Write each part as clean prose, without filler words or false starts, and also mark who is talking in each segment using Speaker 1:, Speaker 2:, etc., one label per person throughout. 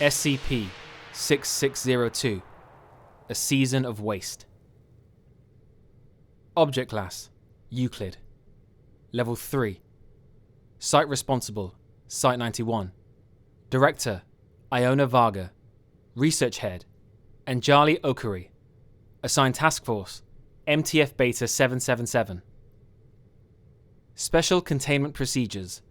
Speaker 1: SCP-6602, A Season of Waste. Object Class, Euclid. Level 3. Site Responsible, Site-91. Director, Iona Varga. Research Head, Anjali Okuri. Assigned Task Force, MTF Beta 777. Special Containment Procedures.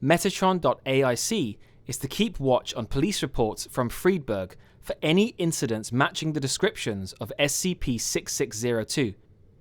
Speaker 1: Metatron.aic is to keep watch on police reports from Friedberg for any incidents matching the descriptions of SCP-6602.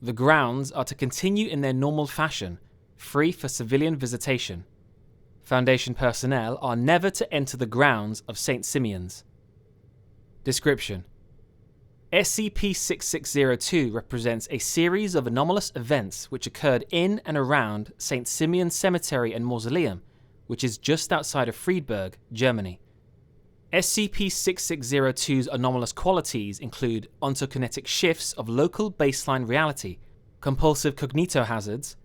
Speaker 1: The grounds are to continue in their normal fashion, free for civilian visitation. Foundation personnel are never to enter the grounds of St. Simeon's. Description: SCP-6602 represents a series of anomalous events which occurred in and around St. Simeon's Cemetery and Mausoleum, which is just outside of Friedberg, Germany. SCP-6602's anomalous qualities include ontokinetic shifts of local baseline reality, compulsive cognitohazards,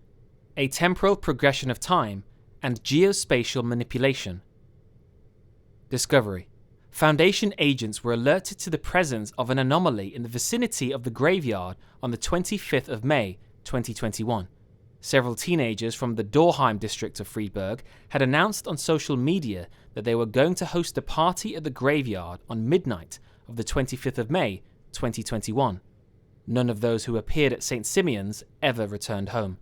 Speaker 1: a temporal progression of time, and geospatial manipulation. Discovery: Foundation agents were alerted to the presence of an anomaly in the vicinity of the graveyard on the 25th of May, 2021. Several teenagers from the Dorheim district of Friedberg had announced on social media that they were going to host a party at the graveyard on midnight of the 25th of May, 2021. None of those who appeared at St. Simeon's ever returned home.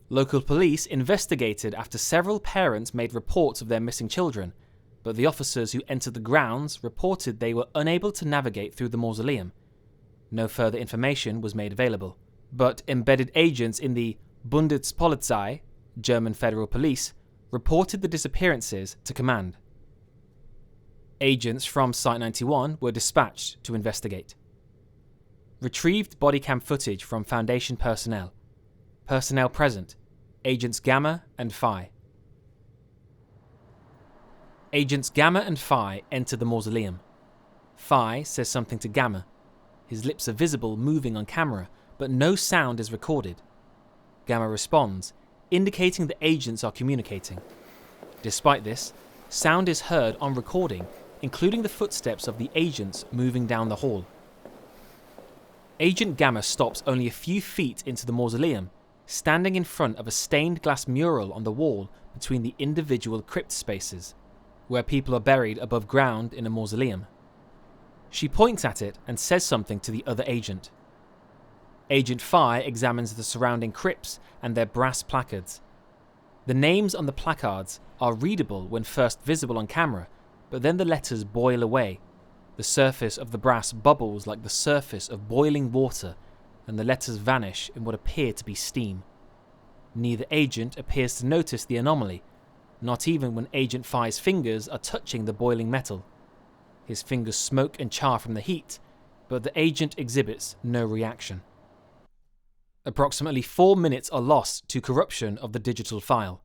Speaker 1: Local police investigated after several parents made reports of their missing children, but the officers who entered the grounds reported they were unable to navigate through the mausoleum. No further information was made available, but embedded agents in the Bundespolizei, German Federal Police, reported the disappearances to command. Agents from Site-91 were dispatched to investigate. Retrieved body cam footage from Foundation personnel. Personnel present: Agents Gamma and Phi. Agents Gamma and Phi enter the mausoleum. Phi says something to Gamma. His lips are visible moving on camera, but no sound is recorded. Gamma responds, indicating the agents are communicating. Despite this, sound is heard on recording, including the footsteps of the agents moving down the hall. Agent Gamma stops only a few feet into the mausoleum, standing in front of a stained glass mural on the wall between the individual crypt spaces, where people are buried above ground in a mausoleum. She points at it and says something to the other agent. Agent Phi examines the surrounding crypts and their brass placards. The names on the placards are readable when first visible on camera, but then the letters boil away. The surface of the brass bubbles like the surface of boiling water, and the letters vanish in what appear to be steam. Neither agent appears to notice the anomaly, not even when Agent Phi's fingers are touching the boiling metal. His fingers smoke and char from the heat, but the agent exhibits no reaction. Approximately 4 minutes are lost to corruption of the digital file.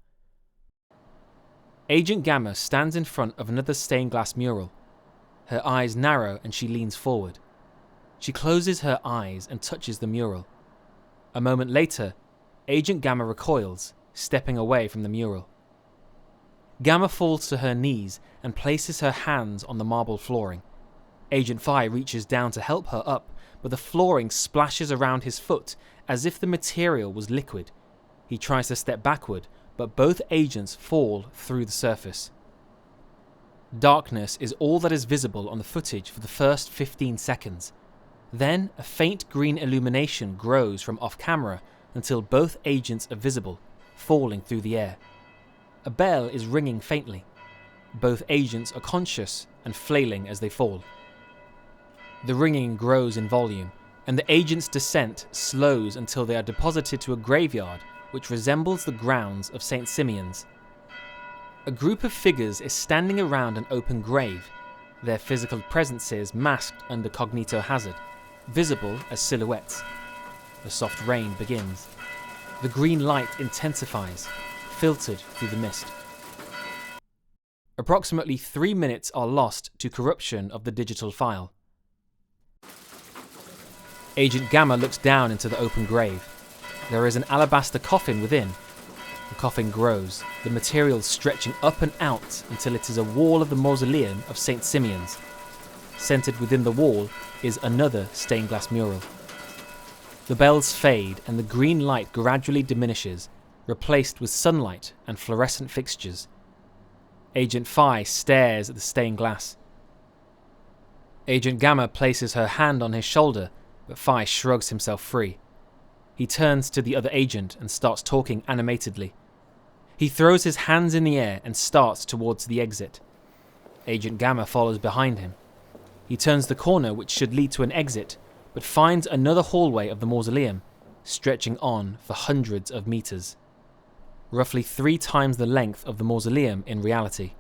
Speaker 1: Agent Gamma stands in front of another stained glass mural. Her eyes narrow and she leans forward. She closes her eyes and touches the mural. A moment later, Agent Gamma recoils, stepping away from the mural. Gamma falls to her knees and places her hands on the marble flooring. Agent Phi reaches down to help her up, but the flooring splashes around his foot as if the material was liquid. He tries to step backward, but both agents fall through the surface. Darkness is all that is visible on the footage for the first 15 seconds. Then a faint green illumination grows from off-camera until both agents are visible, falling through the air. A bell is ringing faintly. Both agents are conscious and flailing as they fall. The ringing grows in volume, and the agent's descent slows until they are deposited to a graveyard which resembles the grounds of St. Simeon's. A group of figures is standing around an open grave, their physical presences masked under cognitohazard, visible as silhouettes. A soft rain begins. The green light intensifies, filtered through the mist. Approximately 3 minutes are lost to corruption of the digital file. Agent Gamma looks down into the open grave. There is an alabaster coffin within. The coffin grows, the material stretching up and out until it is a wall of the mausoleum of St. Simeon's. Centered within the wall is another stained glass mural. The bells fade and the green light gradually diminishes, replaced with sunlight and fluorescent fixtures. Agent Phi stares at the stained glass. Agent Gamma places her hand on his shoulder, but Phi shrugs himself free. He turns to the other agent and starts talking animatedly. He throws his hands in the air and starts towards the exit. Agent Gamma follows behind him. He turns the corner which should lead to an exit, but finds another hallway of the mausoleum, stretching on for hundreds of meters. Roughly 3 times the length of the mausoleum in reality.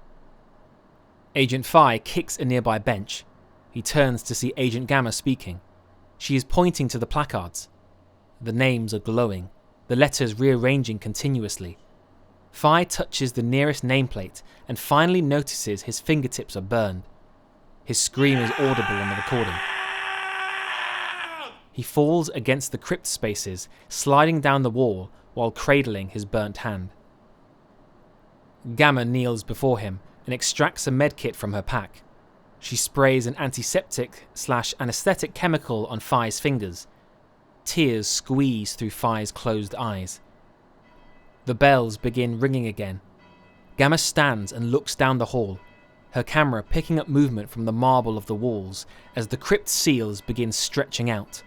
Speaker 1: Agent Phi kicks a nearby bench. He turns to see Agent Gamma speaking. She is pointing to the placards. The names are glowing, the letters rearranging continuously. Phi touches the nearest nameplate and finally notices his fingertips are burned. His scream is audible on the recording. He falls against the crypt spaces, sliding down the wall while cradling his burnt hand. Gamma kneels before him and extracts a medkit from her pack. She sprays an antiseptic/anesthetic chemical on Phi's fingers. Tears squeeze through Phi's closed eyes. The bells begin ringing again. Gamma stands and looks down the hall, her camera picking up movement from the marble of the walls as the crypt seals begin stretching out.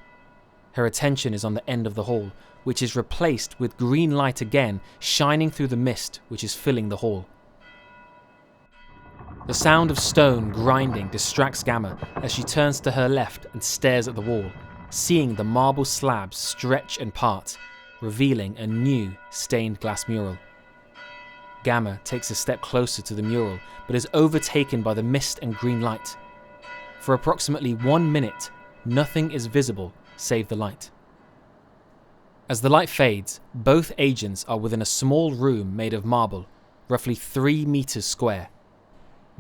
Speaker 1: Her attention is on the end of the hall, which is replaced with green light again shining through the mist which is filling the hall. The sound of stone grinding distracts Gamma as she turns to her left and stares at the wall, seeing the marble slabs stretch and part, revealing a new stained glass mural. Gamma takes a step closer to the mural, but is overtaken by the mist and green light. For approximately 1 minute, nothing is visible save the light. As the light fades, both agents are within a small room made of marble, roughly 3 meters square.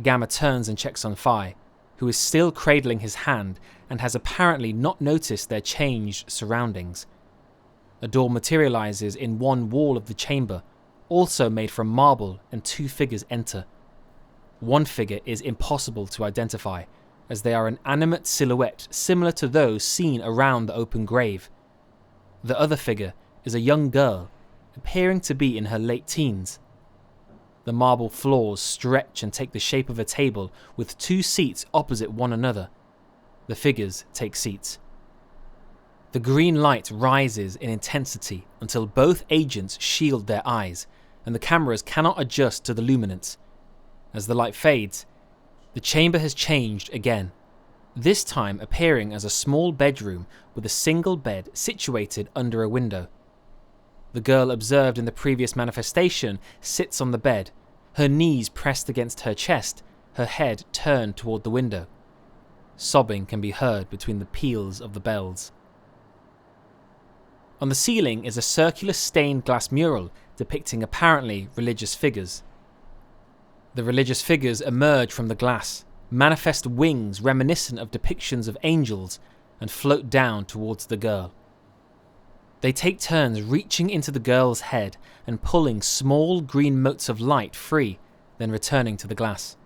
Speaker 1: Gamma turns and checks on Phi, who is still cradling his hand and has apparently not noticed their changed surroundings. A door materializes in one wall of the chamber, also made from marble, and 2 figures enter. One figure is impossible to identify, as they are an animate silhouette similar to those seen around the open grave. The other figure is a young girl, appearing to be in her late teens. The marble floors stretch and take the shape of a table with 2 seats opposite one another. The figures take seats. The green light rises in intensity until both agents shield their eyes, and the cameras cannot adjust to the luminance. As the light fades, the chamber has changed again, this time appearing as a small bedroom with a single bed situated under a window. The girl observed in the previous manifestation sits on the bed, her knees pressed against her chest, her head turned toward the window. Sobbing can be heard between the peals of the bells. On the ceiling is a circular stained glass mural depicting apparently religious figures. The religious figures emerge from the glass, manifest wings reminiscent of depictions of angels, and float down towards the girl. They take turns reaching into the girl's head and pulling small green motes of light free, then returning to the glass.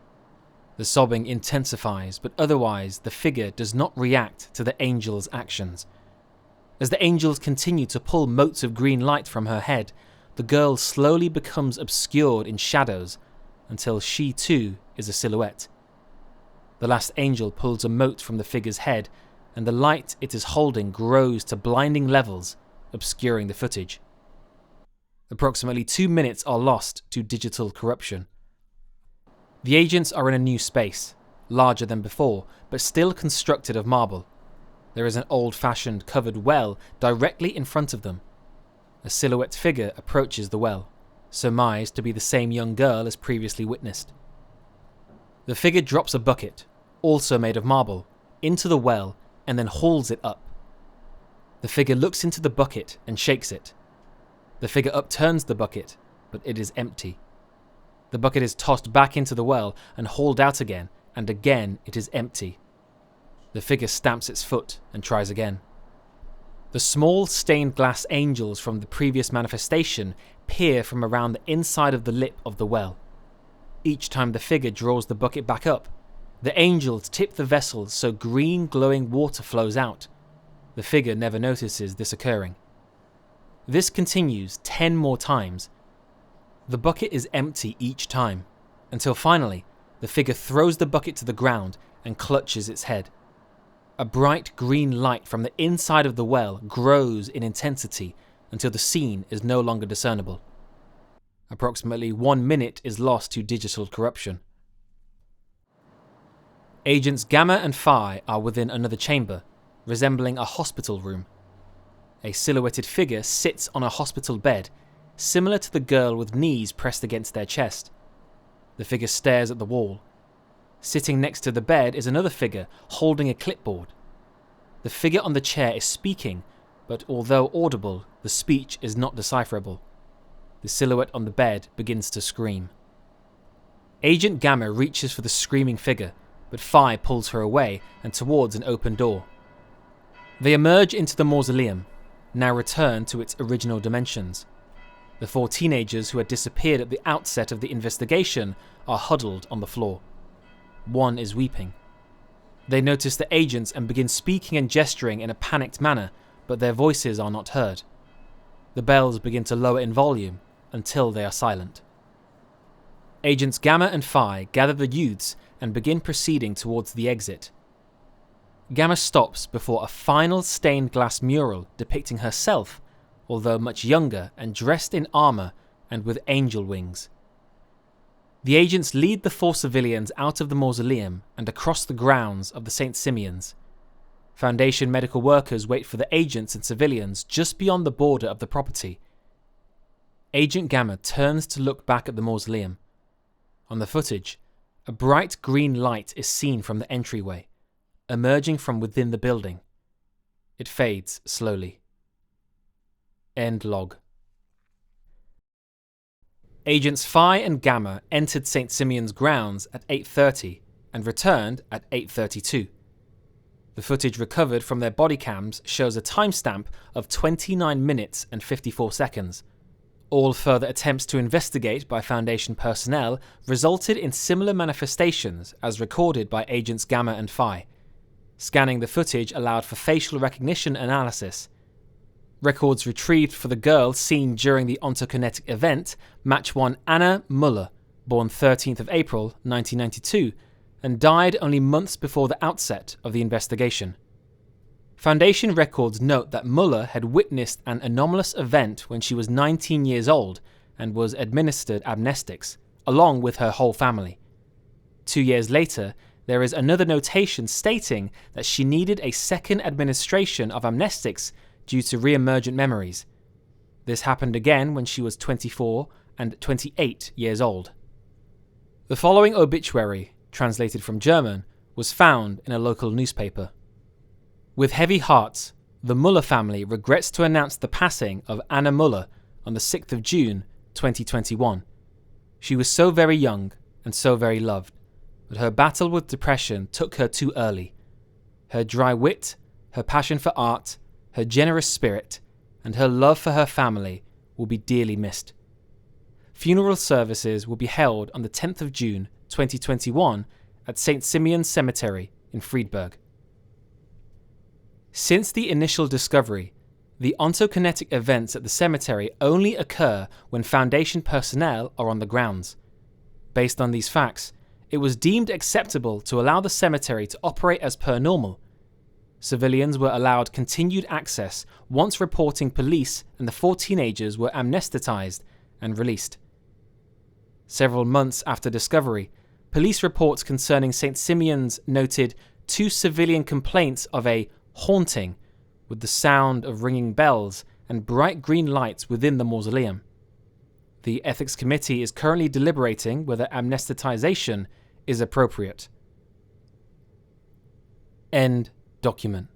Speaker 1: The sobbing intensifies, but otherwise the figure does not react to the angel's actions. As the angels continue to pull motes of green light from her head, the girl slowly becomes obscured in shadows until she too is a silhouette. The last angel pulls a mote from the figure's head, and the light it is holding grows to blinding levels, obscuring the footage. Approximately 2 minutes are lost to digital corruption. The agents are in a new space, larger than before, but still constructed of marble. There is an old-fashioned covered well directly in front of them. A silhouette figure approaches the well, surmised to be the same young girl as previously witnessed. The figure drops a bucket, also made of marble, into the well and then hauls it up. The figure looks into the bucket and shakes it. The figure upturns the bucket, but it is empty. The bucket is tossed back into the well and hauled out again, and again it is empty. The figure stamps its foot and tries again. The small stained glass angels from the previous manifestation peer from around the inside of the lip of the well. Each time the figure draws the bucket back up, the angels tip the vessel so green glowing water flows out. The figure never notices this occurring. This continues 10 more times. The bucket is empty each time, until finally the figure throws the bucket to the ground and clutches its head. A bright green light from the inside of the well grows in intensity until the scene is no longer discernible. Approximately 1 minute is lost to digital corruption. Agents Gamma and Phi are within another chamber, resembling a hospital room. A silhouetted figure sits on a hospital bed, similar to the girl with knees pressed against their chest. The figure stares at the wall. Sitting next to the bed is another figure holding a clipboard. The figure on the chair is speaking, but although audible, the speech is not decipherable. The silhouette on the bed begins to scream. Agent Gamma reaches for the screaming figure, but Phi pulls her away and towards an open door. They emerge into the mausoleum, now returned to its original dimensions. The 4 teenagers who had disappeared at the outset of the investigation are huddled on the floor. One is weeping. They notice the agents and begin speaking and gesturing in a panicked manner, but their voices are not heard. The bells begin to lower in volume until they are silent. Agents Gamma and Phi gather the youths and begin proceeding towards the exit. Gamma stops before a final stained glass mural depicting herself, although much younger and dressed in armor and with angel wings. The agents lead the 4 civilians out of the mausoleum and across the grounds of the St. Simeon's. Foundation medical workers wait for the agents and civilians just beyond the border of the property. Agent Gamma turns to look back at the mausoleum. On the footage, a bright green light is seen from the entryway, emerging from within the building. It fades slowly. End log. Agents Phi and Gamma entered St. Simeon's grounds at 8:30 and returned at 8:32. The footage recovered from their body cams shows a timestamp of 29 minutes and 54 seconds. All further attempts to investigate by Foundation personnel resulted in similar manifestations as recorded by Agents Gamma and Phi. Scanning the footage allowed for facial recognition analysis. Records retrieved for the girl seen during the ontokinetic event match one Anna Muller, born 13th of April 1992, and died only months before the outset of the investigation. Foundation records note that Muller had witnessed an anomalous event when she was 19 years old and was administered amnestics, along with her whole family. 2 years later, there is another notation stating that she needed a second administration of amnestics due to re-emergent memories. This happened again when she was 24 and 28 years old. The following obituary, translated from German, was found in a local newspaper. With heavy hearts, the Muller family regrets to announce the passing of Anna Muller on the 6th of June 2021. She was so very young and so very loved, but her battle with depression took her too early. Her dry wit, her passion for art, her generous spirit, and her love for her family will be dearly missed. Funeral services will be held on the 10th of June 2021 at St. Simeon's Cemetery in Friedberg. Since the initial discovery, the ontokinetic events at the cemetery only occur when Foundation personnel are on the grounds. Based on these facts, it was deemed acceptable to allow the cemetery to operate as per normal. Civilians were allowed continued access once reporting police, and the 4 teenagers were amnesticized and released. Several months after discovery, police reports concerning St. Simeon's noted 2 civilian complaints of a haunting with the sound of ringing bells and bright green lights within the mausoleum. The Ethics Committee is currently deliberating whether amnesticization is appropriate. End document.